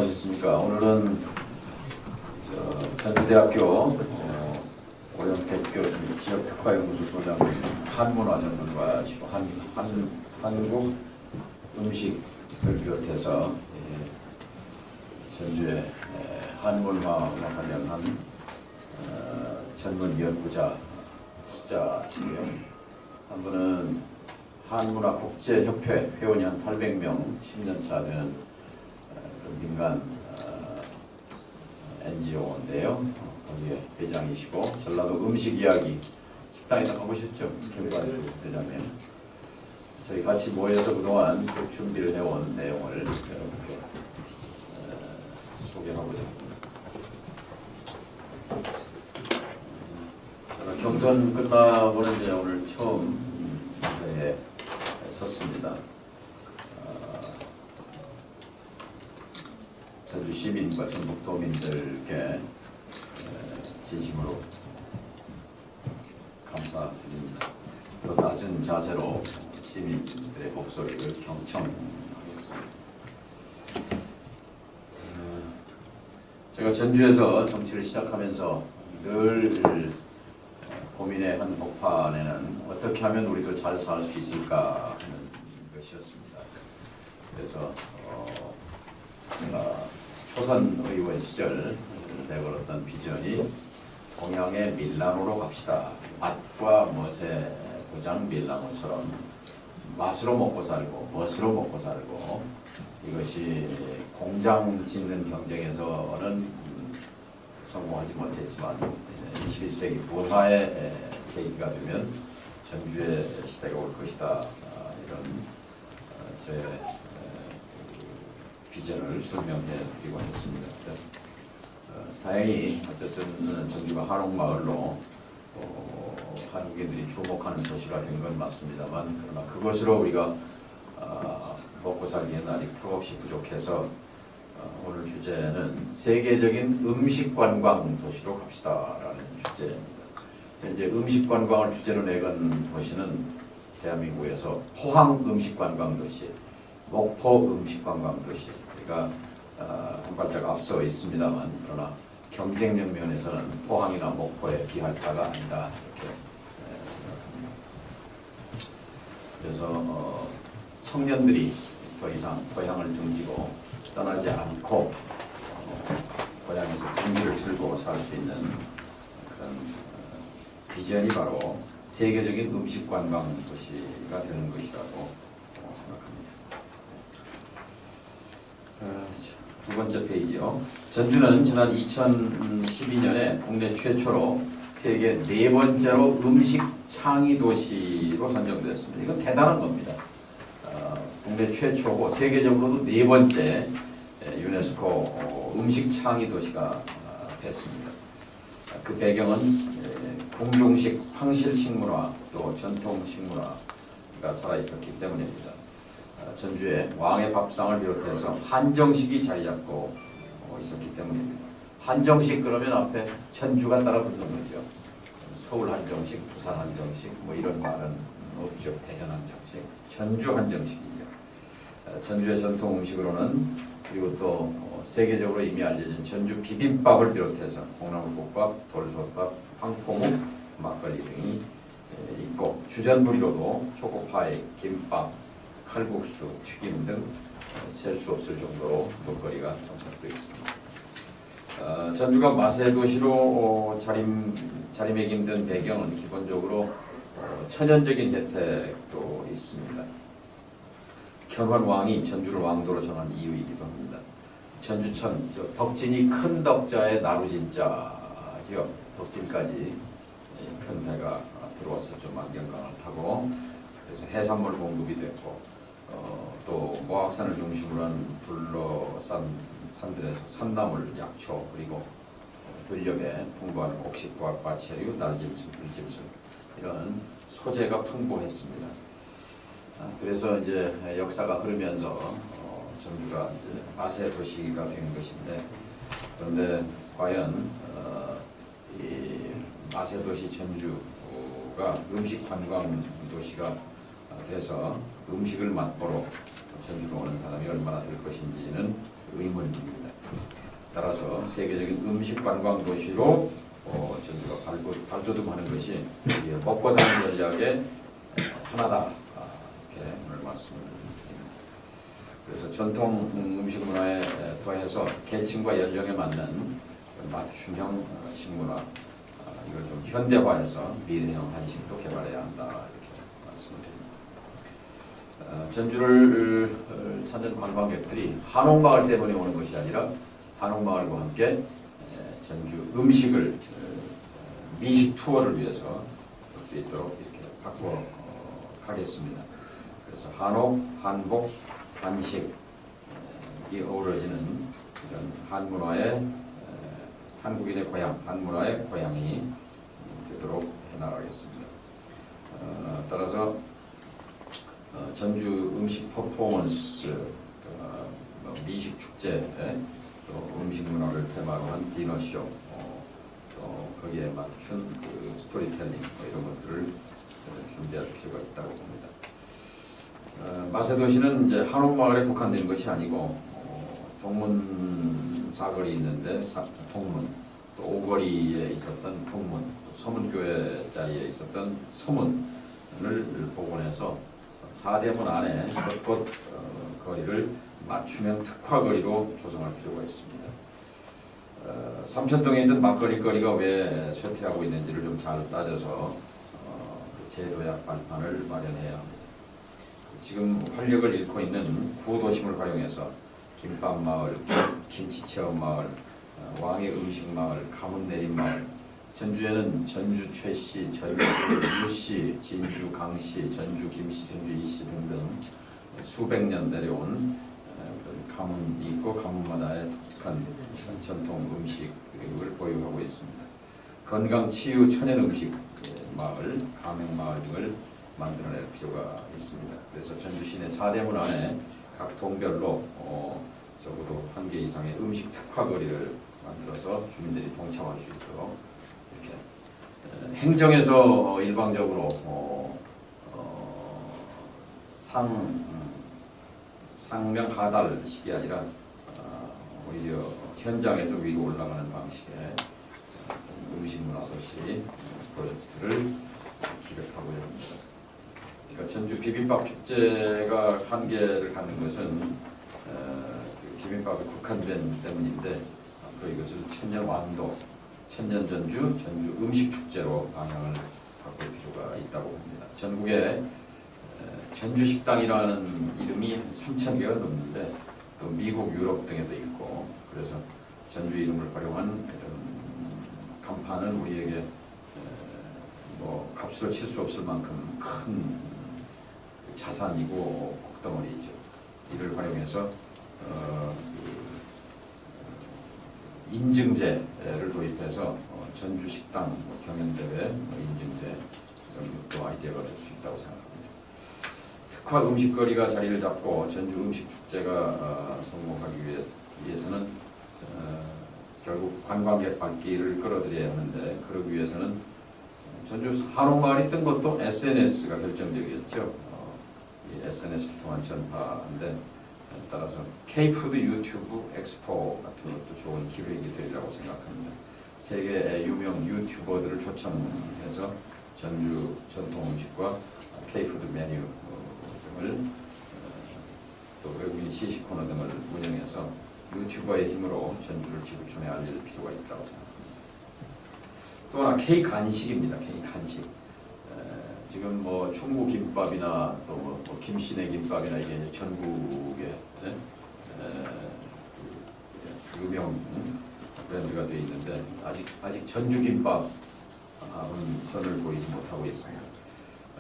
수고하셨습니까? 오늘은 전주대학교 오영택 교수님, 지역특화연구소 소장님, 한문화 전문가시고 한국 음식을 비롯해서 전주의 한문화와 관련한 전문 연구자이고요. 한 분은 한문화 국제협회 회원이 한 800명, 10년차 되는 민간 NGO인데요. 거기에 회장이시고 전라도 음식 이야기 식당에서 가보셨죠? 김관수 회장님. 저희 같이 모여서 그동안 쭉 준비를 해온 내용을 여러분께 소개하고자 합니다. 경선 끝나고는 이제 오늘 처음 무대에 섰습니다. 전주 시민과 전북 도민들께 진심으로 감사드립니다. 더 낮은 자세로 시민들의 목소리를 경청하겠습니다. 제가 전주에서 정치를 시작하면서 늘 고민의 한 복판에는 어떻게 하면 우리도 잘 살 수 있을까 하는 것이었습니다. 그래서 제가 초선 의원 시절 내걸었던 비전이 동양의 밀라노로 갑시다. 맛과 멋의 고장 밀라노처럼 맛으로 먹고 살고 멋으로 먹고 살고, 이것이 공장 짓는 경쟁에서는 성공하지 못했지만 21세기 문화의 세기가 되면 전주의 시대가 올 것이다. 이런 제 비전을 설명해 드리고 했습니다. 다행히 어쨌든 전주가 한옥마을로 한국인들이 주목하는 도시가 된 건 맞습니다만, 그러나 그것으로 우리가 먹고 살기에는 아직 풀없이 부족해서 오늘 주제는 세계적인 음식 관광 도시로 갑시다라는 주제입니다. 현재 음식 관광을 주제로 내건 도시는 대한민국에서 포항 음식 관광 도시, 목포 음식 관광 도시, 그러니까 한 발짝 앞서 있습니다만, 그러나 경쟁력 면에서는 포항이나 목포에 비할 바가 아니다, 이렇게 생각합니다. 그래서 청년들이 더 이상 고향을 등지고 떠나지 않고 고향에서 경기를 들고 살 수 있는 그런 비전이 바로 세계적인 음식 관광 도시가 되는 것이라고 생각합니다. 두 번째 페이지요. 전주는 지난 2012년에 국내 최초로 세계 네 번째로 음식 창의 도시로 선정되었습니다. 이건 대단한 겁니다. 국내 최초고 세계적으로도 네 번째 유네스코 음식 창의 도시가 됐습니다. 그 배경은 궁중식 황실 식문화 또 전통 식문화가 살아있었기 때문입니다. 전주에 왕의 밥상을 비롯해서 한정식이 자리 잡고 있었기 때문입니다. 한정식 그러면 앞에 전주가 따라 붙는 거죠. 서울 한정식, 부산 한정식 뭐 이런 말은 없죠. 대전 한정식, 전주 한정식이죠. 전주의 전통 음식으로는, 그리고 또 세계적으로 이미 알려진 전주 비빔밥을 비롯해서 콩나물국밥, 돌솥밥, 황포묵, 막걸리 등이 있고, 주전부리로도 초코파이, 김밥, 칼국수, 튀김 등 셀 수 없을 정도로 먹거리가 정착되어 있습니다. 전주가 맛의 도시로 자리매김된 배경은 기본적으로 천연적인 혜택도 있습니다. 경헌왕이 전주를 왕도로 정한 이유이기도 합니다. 전주천, 덕진이 큰 덕자에 나루진자지요. 덕진까지 큰 배가 들어와서 좀 안경강을 타고, 그래서 해산물 공급이 됐고, 또 모악산을 중심으로 한 둘러싼 산들에서 산나물, 약초, 그리고 들녘에 풍부한 곡식과 과채류, 날짐승, 들짐승 이런 소재가 풍부했습니다. 그래서 이제 역사가 흐르면서 전주가 이제 맛의 도시가 된 것인데, 그런데 과연 이 맛의 도시 전주가 음식 관광 도시가 돼서 음식을 맛보러 전주로 오는 사람이 얼마나 될 것인지는 의문입니다. 따라서 세계적인 음식 관광 도시로 전주가 발돋움하는 것이 먹고 사는 전략의 하나다. 이렇게 오늘 말씀을 드립니다. 그래서 전통 음식 문화에 더해서 계층과 연령에 맞는 맞춤형 식문화, 이걸 좀 현대화해서 미래형 한식도 개발해야 한다. 이렇게 말씀을 드립니다. 전주를 찾는 관광객들이 한옥마을 때문에 오는 것이 아니라 한옥마을과 함께 전주 음식을 미식 투어를 위해서 볼 수 있도록 이렇게 바꿔 가겠습니다. 그래서 한옥, 한복, 한식이 어우러지는 이런 한문화의 한국인의 고향, 한문화의 고향이 되도록 해나가겠습니다. 따라서 전주 음식 퍼포먼스, 미식 축제, 또 음식 문화를 테마로 한 디너쇼, 또 거기에 맞춘 그 스토리텔링 이런 것들을 준비할 필요가 있다고 봅니다. 맛의 도시는 이제 한옥마을에 국한된 것이 아니고 동문 사거리 있는데 동문, 또 오거리에 있었던 북문, 또 서문교회 자리에 있었던 서문을 복원해서 4대문 안에 곳곳 거리를 맞춤형 특화거리로 조성할 필요가 있습니다. 삼천동에 있던 막거리 거리가 왜 쇠퇴하고 있는지를 좀 잘 따져서 제도약 발판을 마련해야 합니다. 지금 활력을 잃고 있는 구도심을 활용해서 김밥마을, 김치체험마을, 왕의 음식마을, 가문내림마을, 전주에는 전주 최씨, 전주 유씨, 진주 강씨, 전주 김씨, 전주 이씨 등등 수백 년 내려온 가문이 있고 가문마다의 독특한 전통 음식을 보유하고 있습니다. 건강, 치유, 천연 음식 마을, 가맹마을 등을 만들어낼 필요가 있습니다. 그래서 전주 시내 4대문 안에 각 동별로 적어도 1개 이상의 음식 특화거리를 만들어서 주민들이 동참할 수 있도록 이렇게 행정에서 일방적으로 상명하달식이 아니라 오히려 현장에서 위로 올라가는 방식의 음식문화도시 프로젝트를 기획하고자 합니다. 그러니까 전주 비빔밥 축제가 한계를 갖는 것은 비빔밥이 국한된 때문인데 앞으로 이것을 천년 완도, 천년 전주, 전주 음식 축제로 방향을 바꿀 필요가 있다고 봅니다. 전국에 전주 식당이라는 이름이 3,000개가 넘는데 또 미국, 유럽 등에도 있고, 그래서 전주 이름을 활용한 이런 간판은 우리에게 뭐 값으로 칠 수 없을 만큼 큰 자산이고 복덩어리죠. 이를 활용해서 인증제를 도입해서 전주 식당 경연대회 인증제 이런 것도 아이디어가 될 수 있다고 생각합니다. 특화 음식거리가 자리를 잡고 전주 음식 축제가 성공하기 위해서는 결국 관광객 발길을 끌어들여야 하는데, 그러기 위해서는 전주 한옥마을이 뜬 것도 SNS가 결정적이었죠. 이 SNS를 통한 전파인데, 따라서 K푸드 유튜브 엑스포 같은 것도 좋은 기획이 되리라고 생각합니다. 세계 유명 유튜버들을 초청해서 전주 전통 음식과 K푸드 메뉴 등을 또 외국인 시식 코너 등을 운영해서 유튜버의 힘으로 전주를 지구촌에 알릴 필요가 있다고 생각합니다. 또 하나 K 간식입니다. K 간식. 지금 뭐 충무 김밥이나 또 뭐 김씨네 김밥이나 이게 전국의 유명 브랜드가 되어 있는데 아직 전주 김밥은 선을 보이지 못하고 있습니다.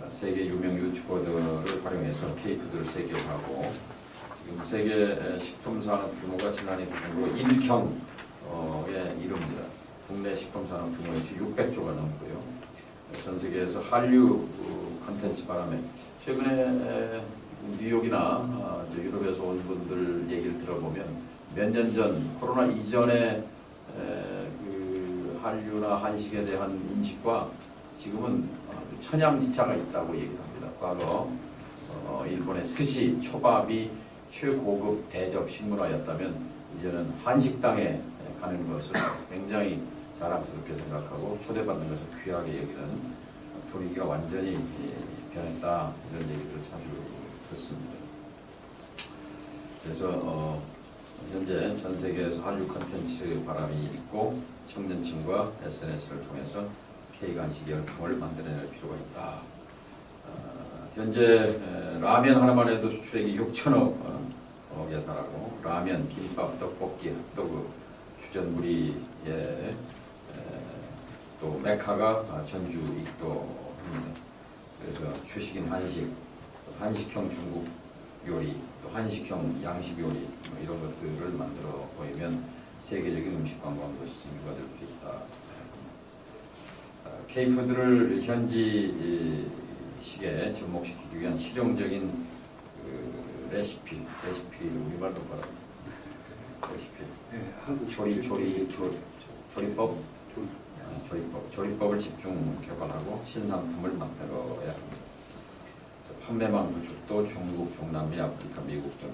세계 유명 유튜버들을 활용해서 K푸드를 세계화하고, 지금 세계 식품 산업 규모가 지난해 기준으로 1경에 이릅니다. 국내 식품 산업 규모가 600조가 넘고요. 전 세계에서 한류 콘텐츠 바람에 최근에 뉴욕이나 유럽에서 온 분들 얘기를 들어보면 몇 년 전 코로나 이전에 그 한류나 한식에 대한 인식과 지금은 천양지차가 있다고 얘기를 합니다. 과거 일본의 스시, 초밥이 최고급 대접 식문화였다면 이제는 한식당에 가는 것을 굉장히 자랑스럽게 생각하고 초대받는 것을 귀하게 여기는 분위기가 완전히 변했다, 이런 얘기를 자주 듣습니다. 그래서 현재 전 세계에서 한류 콘텐츠 바람이 있고 청년층과 SNS를 통해서 K간식 열풍을 만들어낼 필요가 있다. 현재 라면 하나만 해도 수출액이 6천억에 달하고 라면, 김밥, 떡볶이, 핫도그, 주전부리에 또 메카가 전주 익도입니다. 그래서 주식인 한식, 또 한식형 중국 요리, 또 한식형 양식 요리 뭐 이런 것들을 만들어 보이면 세계적인 음식 관광 도시 진주가 될 수 있다 생각합니다. K푸드를 현지식에 접목시키기 위한 실용적인 레시피 우리말 똑바로 레시피 조리법을 집중 개발하고 신상품을 만들어야 합니다. 판매망 구축도 중국, 중남미, 아프리카, 미국 등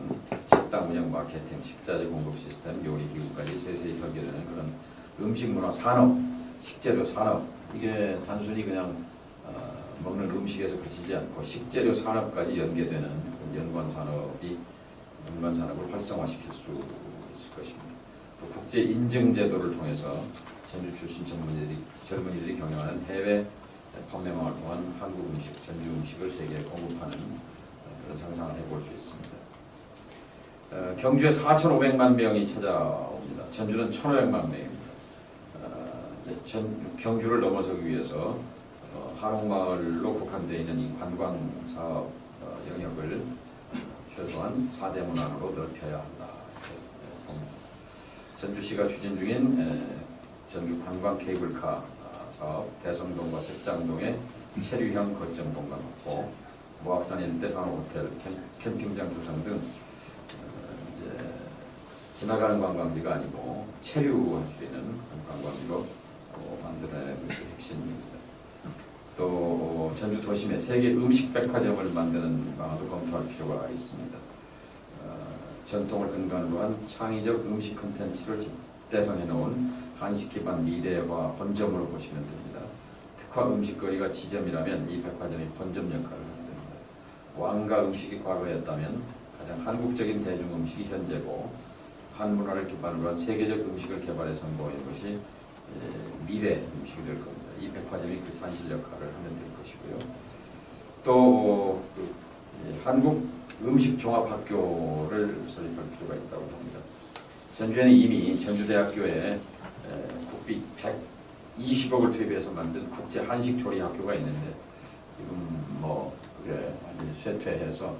식당 운영, 마케팅, 식자재 공급 시스템, 요리 기구까지 세세히 설계되는 그런 음식 문화 산업, 식재료 산업, 이게 단순히 그냥 먹는 음식에서 그치지 않고 식재료 산업까지 연계되는 연관 산업을 활성화시킬 수 있을 것입니다. 또 국제 인증 제도를 통해서 전주 출신 젊은이들이 경영하는 해외 판매망을 통한 한국 음식, 전주 음식을 세계에 공급하는 그런 상상을 해볼 수 있습니다. 경주에 4,500만 명이 찾아옵니다. 전주는 1,500만 명입니다. 경주를 넘어서기 위해서 한옥마을로 국한되어 있는 이 관광사업 영역을 최소한 4대 문안으로 넓혀야 한다. 전주시가 추진 중인 전주 관광 케이블카 사업, 대성동과 색장동의 체류형 거점 공간 확보, 모악산 일대 한옥호텔, 캠핑장 조성 등 지나가는 관광지가 아니고 체류할 수 있는 관광지로 만드는 것이 핵심입니다. 또 전주 도심에 세계 음식 백화점을 만드는 방안도 검토할 필요가 있습니다. 전통을 근간으로 한 창의적 음식 콘텐츠를 대성해 놓은 한식 기반 미대화 본점으로 보시면 됩니다. 특화 음식거리가 지점이라면 이 백화점이 본점 역할을 하게 됩니다. 왕가 음식이 과거였다면 가장 한국적인 대중 음식이 현재고, 한문화를 기반으로 한 세계적 음식을 개발해 선보이는 것이 미래 음식이 될 겁니다. 이 백화점이 그 산실 역할을 하면 될 것이고요. 또 한국 음식 종합학교를 설립할 필요가 있다고 봅니다. 전주에는 이미 전주대학교에 국비 120억을 투입해서 만든 국제 한식 조리 학교가 있는데 지금 그게 완전히 쇠퇴해서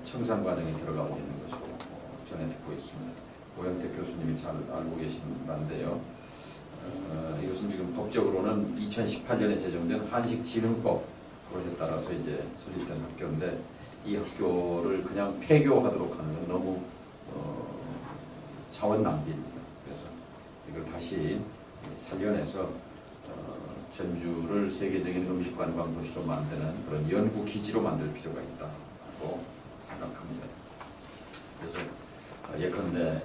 청산 과정이 들어가고 있는 것으로 전해 듣고 있습니다. 오영택 교수님이 잘 알고 계신 바인데요. 이것은 지금 법적으로는 2018년에 제정된 한식진흥법 그것에 따라서 이제 설립된 학교인데, 이 학교를 그냥 폐교하도록 하는 건 너무 자원 낭비입니다. 그래서 이걸 다시 살려내서 전주를 세계적인 음식 관광 도시로 만드는 그런 연구 기지로 만들 필요가 있다고 생각합니다. 그래서 예컨대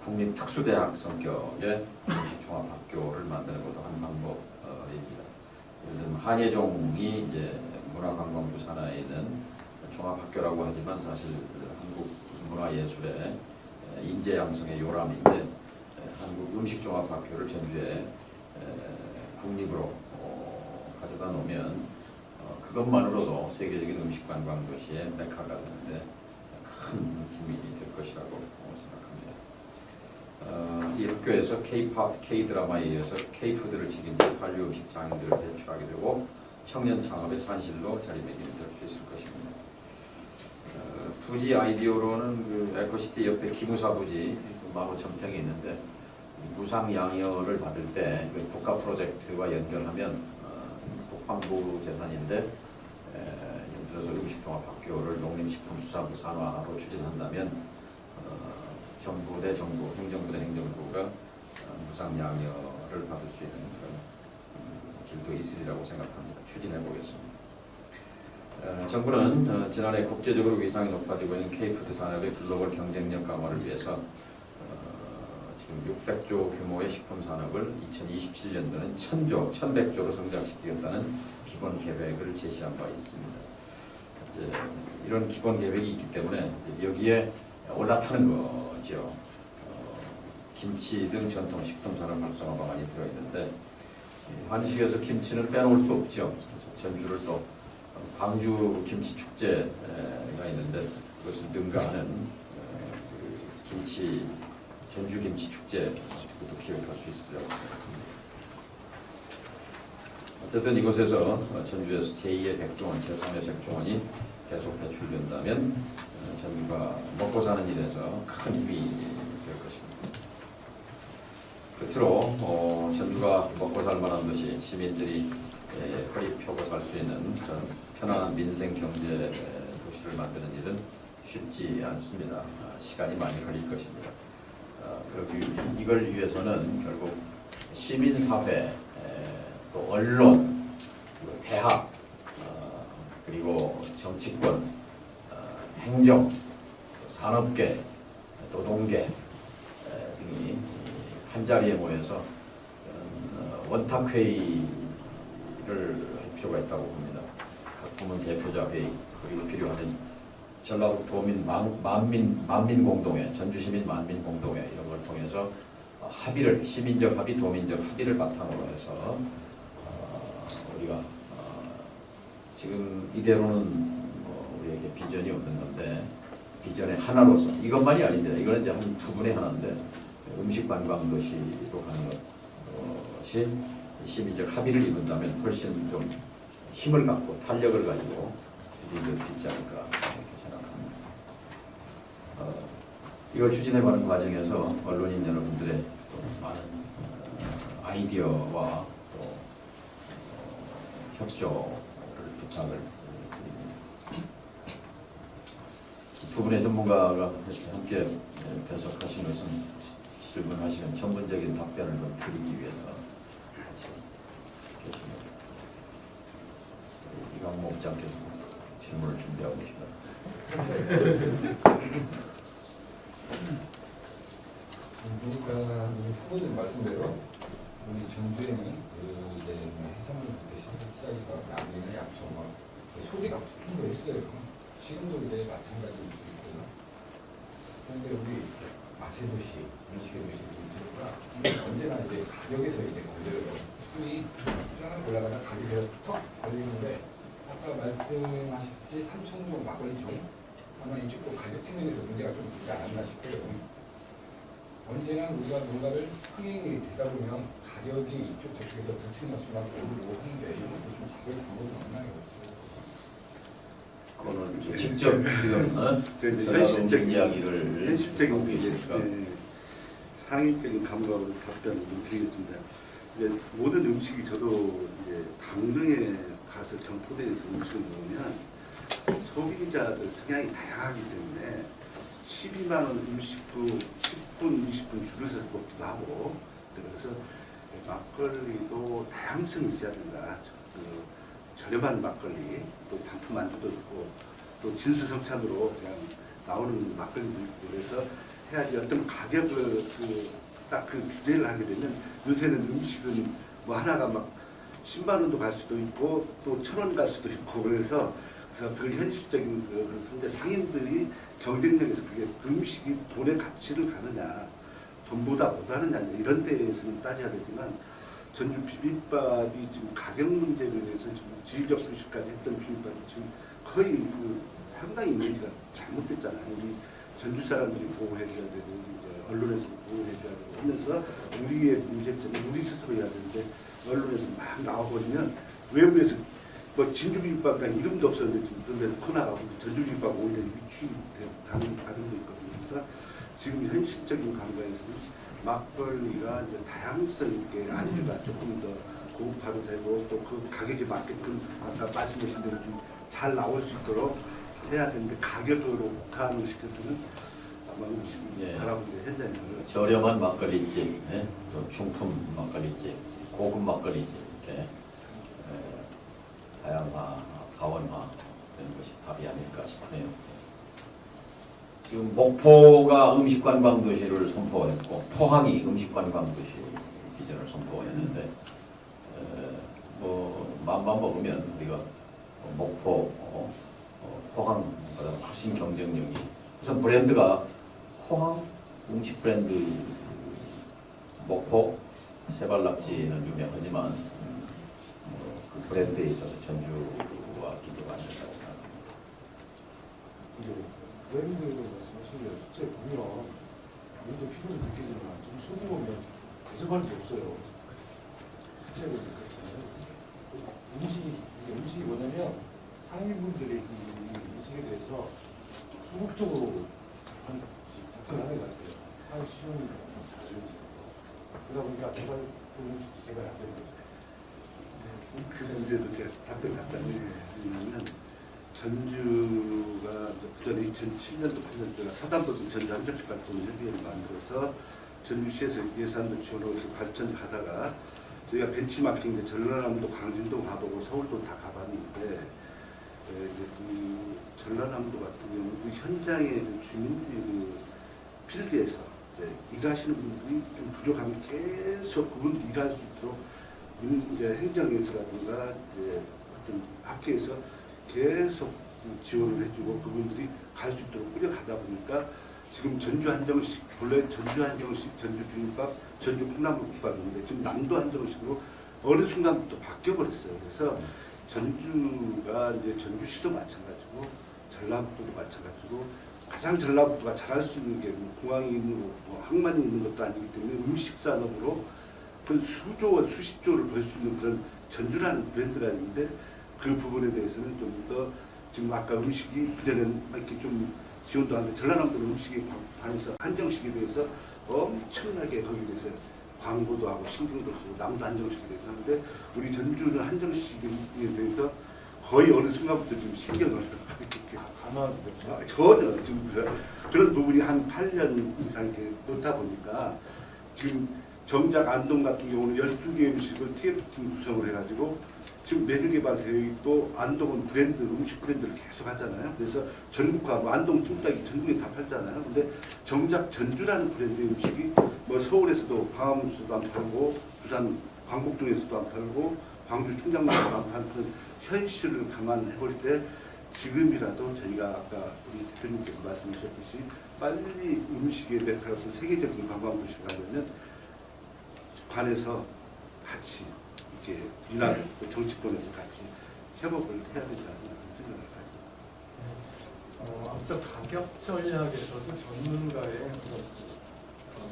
국립특수대학 성격의 음식종합학교를 만드는 것도 한 방법입니다. 예를 들면 한예종이 이제 문화관광부 산하에 있는 종합학교라고 하지만 사실 한국 문화예술의 인재 양성의 요람인데, 한국 음식종합학교를 전주에 국립으로 가져다 놓으면 그것만으로도 세계적인 음식관광 도시의 메카가 되는데 큰 힘이 될 것이라고 생각합니다. 이 학교에서 K-팝, K-드라마에 이어서 K-푸드를 책임질 한류 음식 장인들을 배출하게 되고 청년 창업의 산실로 자리매김이 될 수 있을 것입니다. 부지 아이디어로는 그 에코시티 옆에 기무사 부지 15,000평이 있는데, 무상 양여를 받을 때 국가 프로젝트와 연결하면 국방부 재산인데, 예를 들어서 음식종합학교를 농림식품수산부 산하로 추진한다면 정부 대 정부, 행정부 대 행정부가 무상 양여를 받을 수 있는 그런 길도 있으리라고 생각합니다. 추진해 보겠습니다. 정부는 지난해 국제적으로 위상이 높아지고 있는 K푸드 산업의 글로벌 경쟁력 강화를 위해서 지금 600조 규모의 식품 산업을 2027년도는 1000조, 1100조로 성장시키겠다는 기본 계획을 제시한 바 있습니다. 이제 이런 기본 계획이 있기 때문에 여기에 올라타는 거죠. 김치 등 전통 식품 산업 활성화 방안이 들어있는데 한식에서 김치는 빼놓을 수 없죠. 그래서 전주를 또 광주 김치 축제가 있는데 그것을 능가하는 김치 전주 김치 축제도 기획할 수 있어요. 어쨌든 이곳에서 전주에서 제2의 백종원, 제3의 백종원이 계속 배출된다면 전주가 먹고 사는 일에서 큰 힘이 될 것입니다. 끝으로 전주가 먹고 살 만한 도시, 시민들이 허리 펴고 살 수 있는 그런 편안한 민생 경제 도시를 만드는 일은 쉽지 않습니다. 시간이 많이 걸릴 것입니다. 그리고 이걸 위해서는 결국 시민사회, 또 언론, 그리고 대학, 그리고 정치권, 행정, 산업계, 노동계 등이 한자리에 모여서 원탁회의를 할 필요가 있다고 봅니다. 각 부문 대표자 회의, 그리고 필요한 전라북도민 만민 공동회, 전주시민 만민 공동회 이런 걸 통해서 합의를, 시민적 합의, 도민적 합의를 바탕으로 해서 우리가 지금 이대로는 우리에게 비전이 없는 건데 비전의 하나로서 이것만이 아닙니다. 이거는 이제 한 두 분의 하나인데 음식 관광 도시로 가는 것이 시민적 합의를 이룬다면 훨씬 좀 힘을 갖고 탄력을 가지고 추진될 수 있지 않을까 이렇게 생각합니다. 이걸 추진해가는 과정에서 언론인 여러분들의 또 많은 아이디어와 또 협조를 부탁을 드립니다. 두 분의 전문가가 함께 분석하신 것은 질문하시는 전문적인 답변을 좀 드리기 위해서 계십니다. 이광 목장께서 질문을 준비하고 계십니다. 보니까 우리 후보님 말씀대로 우리 전주에는 이제 해산물부터 시작해서 라면이나 약초 소재가 붙은 거 있어요. 지금도 이제 마찬가지일 수 있고요. 그런데 우리 맛의 도시, 음식의 도시 전주가 언제나 이제 가격에서 이제 걸려요. 수익이 쫙 올라가다 가격에서 턱 걸리는데 아까 말씀하셨듯이 3,000종 막걸리 종 아마 이쪽도 가격 측면에서 문제가 좀 있지 않았나 싶어요. 언제나 우리가 뭔가를 흥행이 되다 보면 가격이 이쪽 저쪽에서 들쑥날쑥 오르고 하는데 이런 것도 좀 작을 방법이 없나요? 그거는 직접 지금 현실적인 이야기를 현실적인 계시니까 상식적인 감각으로 답변을 좀 드리겠습니다. 이제 모든 음식이 저도 이제 강릉에 가서 경포대에서 음식을 먹으면 소비자들 성향이 다양하기 때문에 12만 원 음식도 10분, 20분 줄을 서서 먹기도 하고 그래서 막걸리도 다양성이 있어야 된다. 저렴한 막걸리, 또 단품 안주도 있고 또 진수성찬으로 그냥 나오는 막걸리도 있고 그래서 해야지 어떤 가격을 딱 그 규제를 하게 되면 요새는 음식은 뭐 하나가 막 10만 원도 갈 수도 있고 또 1,000원 갈 수도 있고 그래서 그 현실적인 그런데 상인들이 경쟁력에서 그게 음식이 돈의 가치를 가느냐 돈보다 못하느냐 이런 데에서는 따져야 되지만 전주 비빔밥이 지금 가격 문제로 인해서 지금 지휘적 수식까지 했던 비빔밥이 지금 거의 상당히 이미지가 잘못됐잖아요. 우리 전주 사람들이 보호해줘야 되고 이제 언론에서 보호해줘야 되고 하면서 우리의 문제점은 우리 스스로 해야 되는데 언론에서 막 나와버리면 외부에서 뭐 진주 비빔밥이라는 이름도 없었는데 지금 그런 데서 커나가고 전주 비빔밥 오히려 위치가는 가정도 있거든요. 그래서 지금 현실적인 감각에서는 막걸리가 이제 다양성 있게 안주가 조금 더 고급화도 되고 또 그 가격에 맞게끔 아까 말씀하신 대로 좀 잘 나올 수 있도록 해야 되는데 가격으로 국한을 시켜서는 아마 음식 바라보는 현장에서 저렴한 막걸리집, 또 중품 막걸리집, 고급 막걸리집 이렇게 다양화, 가원화 되는 것이 답이 아닐까 싶네요. 지금 목포가 음식관광도시를 선포했고 포항이 음식관광도시 기준을 선포했는데 뭐 맘만 먹으면 우리가 목포, 포항보다 훨씬 경쟁력이 우선 브랜드가 포항 음식 브랜드 목포 세발낙지는 유명하지만 그 브랜드에 있어서 전주와 비교가 안 된다고 생각합니다. 브랜드로 말씀하신 게 실제 보면 우리도 필요는 느끼지만 좀 소금하면 대접할 게 없어요. 실제로 그렇잖아요. 음식이 뭐냐면 상인분들이 이 음식에 대해서 소극적으로 접근하는 것 같아요. 사회 수준이 다르지. 그러다 보니까 개발 제가 안 되는 거죠. 그 문제도 제가 답변 갖다 드리면 전주가 그전에 2007년도 프로젝트가 사단법인 전주 한정식 발전 협의회를 만들어서 전주시에서 예산도 지원하고 발전 가다가 저희가 벤치마킹인데 전라남도, 광진도 가보고 서울도 다 가봤는데 이제 그 전라남도 같은 경우 그 현장의 그 주민들이 그 필드에서 일하시는 분들이 좀 부족하면 계속 그분들 일할 수 있도록 이제 행정에서라든가 이제 어떤 학교에서 계속 지원을 해주고 그분들이 갈 수 있도록 끌어가다 보니까 지금 전주 한정식, 원래 전주 한정식, 전주 주민밥, 전주 콩나물국밥인데 지금 남도 한정식으로 어느 순간부터 바뀌어버렸어요. 그래서 전주가 이제 전주시도 마찬가지고 전라북도도 마찬가지고 가장 전라북도가 잘할 수 있는 게 뭐 공항이 있는 거, 뭐 항만이 있는 것도 아니기 때문에 음식 산업으로 그 수조와 수십조를 벌 수 있는 그런 전주라는 브랜드가 있는데 그 부분에 대해서는 좀 더 지금 아까 음식이 그전에는 이렇게 좀 지원도 하는데 전라남도 음식에 관해서 한정식에 대해서 엄청나게 거기에 대해서 광고도 하고 신경도 쓰고 남도 한정식에 대해서 하는데 우리 전주는 한정식에 대해서 거의 어느 순간부터 좀 신경을 전혀 지금 그런 부분이 한 8년 이상 이렇게 놓다 보니까 지금 정작 안동 같은 경우는 12개의 음식을 TF팀 구성을 해가지고 지금 메뉴 개발되어 있고 안동은 브랜드, 음식 브랜드를 계속 하잖아요. 그래서 전국하고 안동 찜닭이 전국에 다 팔잖아요. 근데 정작 전주라는 브랜드의 음식이 뭐 서울에서도 광화문에서도 안 팔고 부산 광복동에서도 안 팔고 광주 충장도에서도 안 파는 그런 현실을 감안해 볼 때 지금이라도 저희가 아까 우리 대표님께서 말씀하셨듯이 빨리 음식의 메카로서 세계적인 관광도시를 가려면 관에서 같이 이렇게 일하고 정치권에서 같이 협업을 해야 된다는 생각을 가지고. 앞서 가격 전략에서도 전문가의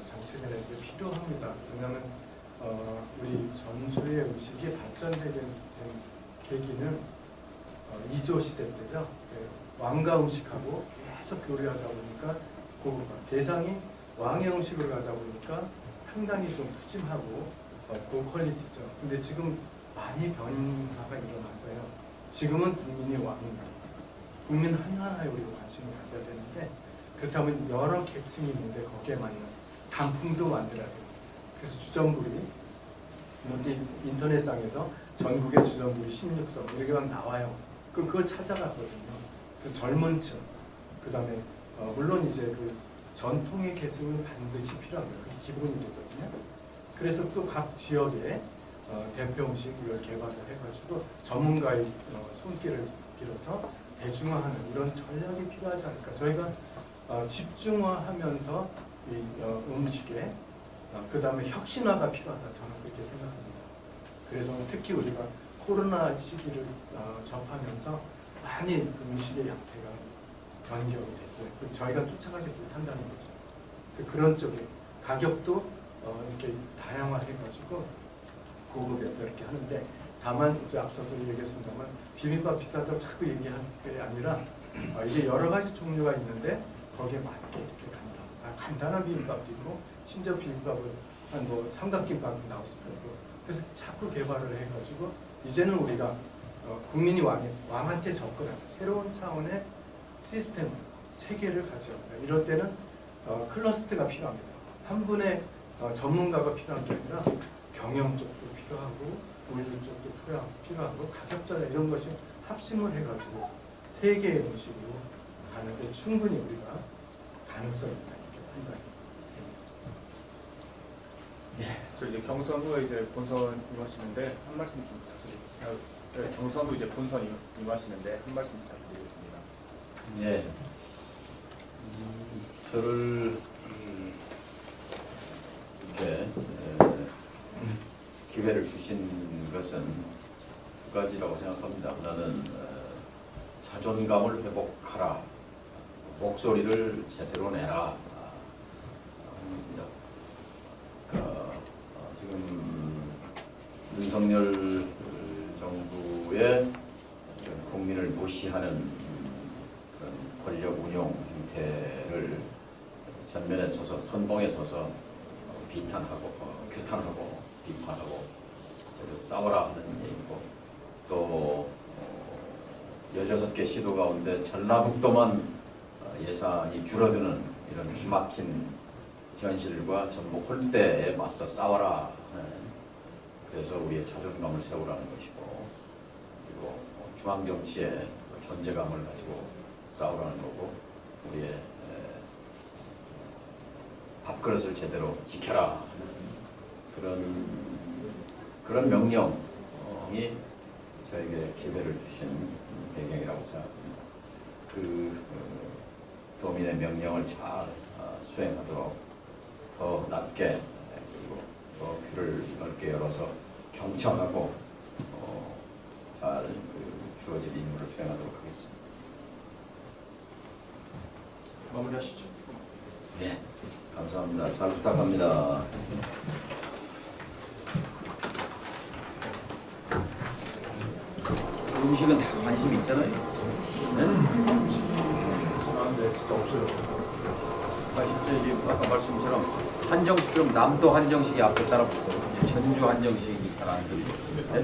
정책이 필요합니다. 왜냐하면 우리 전주의 음식이 발전되게 된 계기는 2조 시대 때죠. 왕가 음식하고 계속 교류하다 보니까 그 대상이 왕의 음식으로 가다 보니까 상당히 좀 푸짐하고 고퀄리티죠. 근데 지금 많이 변화가 일어났어요. 지금은 국민이 왕인가. 국민 하나하나에 우리가 관심을 가져야 되는데 그렇다면 여러 계층이 있는데 거기에 맞는 단품도 만들어야 돼요. 그래서 주전부리 인터넷상에서 전국의 주전부리 16성 이렇게 막 나와요. 그걸 찾아가거든요. 그 젊은 층, 그 다음에 물론 이제 그 전통의 계승은 반드시 필요합니다. 그게 기본이 되거든요. 그래서 또 각 지역에 대표 음식 이걸 개발을 해가지고 전문가의 손길을 빌어서 대중화하는 이런 전략이 필요하지 않을까. 저희가 집중화하면서 이 음식에 그 다음에 혁신화가 필요하다. 저는 그렇게 생각합니다. 그래서 특히 우리가 코로나 시기를 접하면서 많이 음식의 양태가 변경이 됐어요. 저희가 쫓아가지 못한다는 거죠. 그런 쪽에 가격도 이렇게 다양화해가지고 고급에도 이렇게 하는데 다만 이제 앞서서 얘기했습니다만 비빔밥 비싸다고 자꾸 얘기할 게 아니라 이게 여러 가지 종류가 있는데 거기에 맞게 이렇게 간단한 비빔밥도 있고 심지어 비빔밥은 한 뭐 삼각김밥도 나올 수도 있고 그래서 자꾸 개발을 해가지고 이제는 우리가 국민이 왕한테 접근하는 새로운 차원의 시스템 체계를 가져옵니다. 이럴 때는 클러스터가 필요합니다. 한 분의 전문가가 필요한 게 아니라 경영 쪽도 필요하고 물류 쪽도 필요하고 가격 전략 이런 것이 합심을 해가지고 세 개의 음식으로 가는데 충분히 우리가 가능성이 있다 이렇게 판단합니다. 저 이제 경선 후에 이제 본선 임하시는데 한 말씀 좀 부탁드립니다. 네, 경선 후 이제 본선 임하시는데 한 말씀 부탁드리겠습니다. 예. 저를 이렇게 기회를 주신 것은 두 가지라고 생각합니다. 하나는 자존감을 회복하라, 목소리를 제대로 내라 합니다. 지금 윤석열 정부의 국민을 무시하는 그런 권력 운용 행태를 전면에 서서 선봉에 서서 비탄하고 규탄하고 비판하고 싸워라 하는 얘기고, 또 16개 시도 가운데 전라북도만 예산이 줄어드는 이런 기막힌 현실과 전북 홀대에 맞서 싸워라 하는, 그래서 우리의 자존감을 세우라는 것이고, 그리고 중앙정치의 존재감을 가지고 싸우라는 거고, 우리의 밥그릇을 제대로 지켜라 하는 그런 명령이 저에게 기회를 주신 배경이라고 생각합니다. 그 도민의 명령을 잘 수행하도록 더 낮게, 그리고 더 귀를 넓게 열어서 경청하고 잘 주어질 임무를 수행하도록 하겠습니다. 마무리하시죠. 네, 감사합니다. 잘 부탁합니다. 음식은 다 관심이 있잖아요. 네? 네, 진짜 없어요. 실제 지금 아까 말씀처럼 한정식은 남도 한정식이 앞에 따라붙고 전주 한정식이 잘 안 들리고. 네?